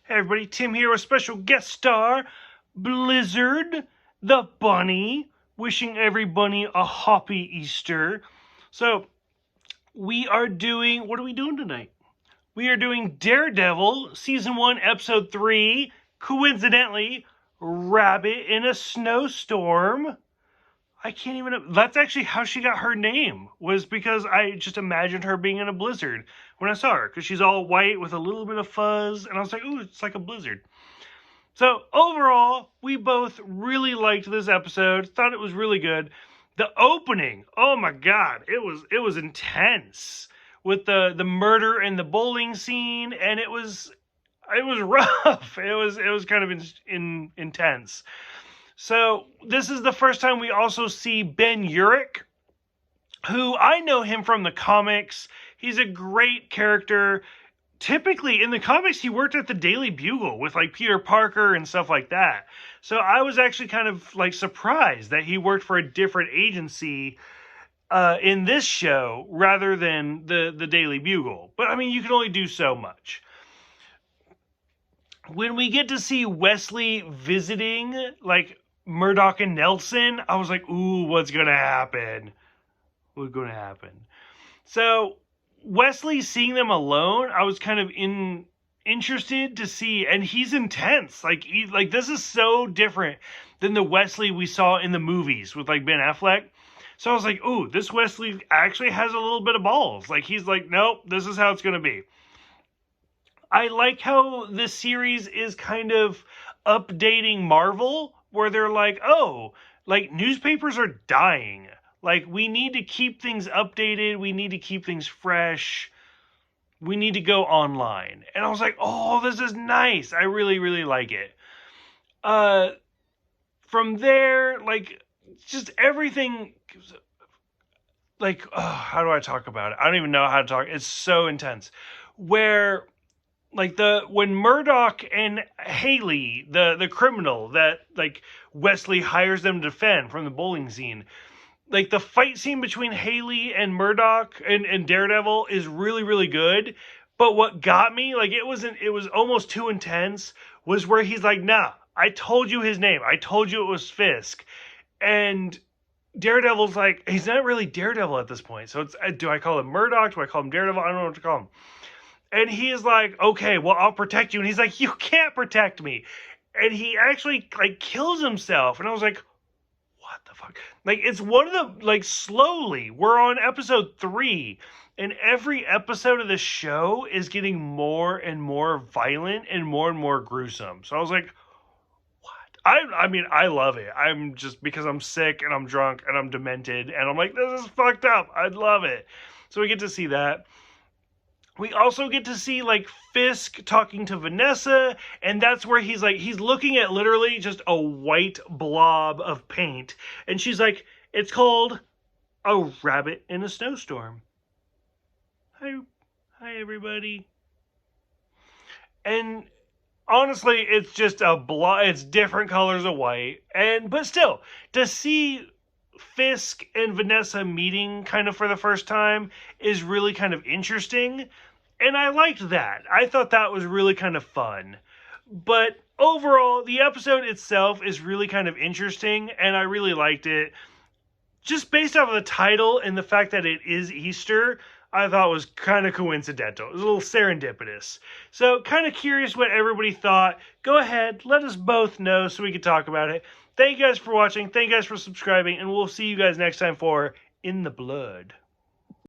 Hey everybody, Tim here with special guest star, Blizzard, the bunny, wishing every bunny a happy Easter. So, what are we doing tonight? We are doing Daredevil, Season 1, Episode 3, coincidentally, Rabbit in a Snowstorm. I can't even. That's actually how she got her name. Was because I just imagined her being in a blizzard when I saw her, because she's all white with a little bit of fuzz, and I was like, "Ooh, it's like a blizzard." So overall, we both really liked this episode. Thought it was really good. The opening, oh my god, it was intense with the murder and the bowling scene, and it was rough. It was kind of intense. So this is the first time we also see Ben Urich, who I know him from the comics. He's a great character. Typically in the comics, he worked at the Daily Bugle with like Peter Parker and stuff like that. So I was actually kind of like surprised that he worked for a different agency in this show rather than the Daily Bugle. But I mean, you can only do so much. When we get to see Wesley visiting, like Murdoch and Nelson, I was like, ooh, what's going to happen? What's going to happen? So Wesley seeing them alone, I was kind of interested to see, and he's intense. Like this is so different than the Wesley we saw in the movies with like Ben Affleck. So I was like, ooh, this Wesley actually has a little bit of balls. Like he's like, nope, this is how it's going to be. I like how this series is kind of updating Marvel, where they're like, oh, like newspapers are dying. Like we need to keep things updated. We need to keep things fresh. We need to go online. And I was like, oh, this is nice. I really, really like it. From there, like just everything, like, how do I talk about it? I don't even know how to talk. It's so intense. Where like when Murdoch and Haley, the criminal that like Wesley hires them to defend from the bowling scene, like the fight scene between Haley and Murdoch and Daredevil is really, really good. But what got me, like it was almost too intense, was where he's like, nah, I told you his name. I told you it was Fisk. And Daredevil's like, he's not really Daredevil at this point. So it's, do I call him Murdoch? Do I call him Daredevil? I don't know what to call him. And he's like, okay, well, I'll protect you. And he's like, you can't protect me. And he actually like kills himself. And I was like, what the fuck? Like, it's one of the, like, slowly, we're on episode 3. And every episode of the show is getting more and more violent and more gruesome. So I was like, what? I mean, I love it. I'm just, because I'm sick and I'm drunk and I'm demented. And I'm like, this is fucked up. I love it. So we get to see that. We also get to see like Fisk talking to Vanessa, and that's where he's like, he's looking at literally just a white blob of paint, and she's like, it's called a rabbit in a snowstorm. Hi everybody. And honestly, it's just it's different colors of white, but still, to see Fisk and Vanessa meeting kind of for the first time is really kind of interesting. And I liked that. I thought that was really kind of fun. But overall, the episode itself is really kind of interesting, and I really liked it. Just based off of the title and the fact that it is Easter, I thought was kind of coincidental. It was a little serendipitous. So, kind of curious what everybody thought. Go ahead, let us both know so we can talk about it. Thank you guys for watching. Thank you guys for subscribing. And we'll see you guys next time for In the Blood.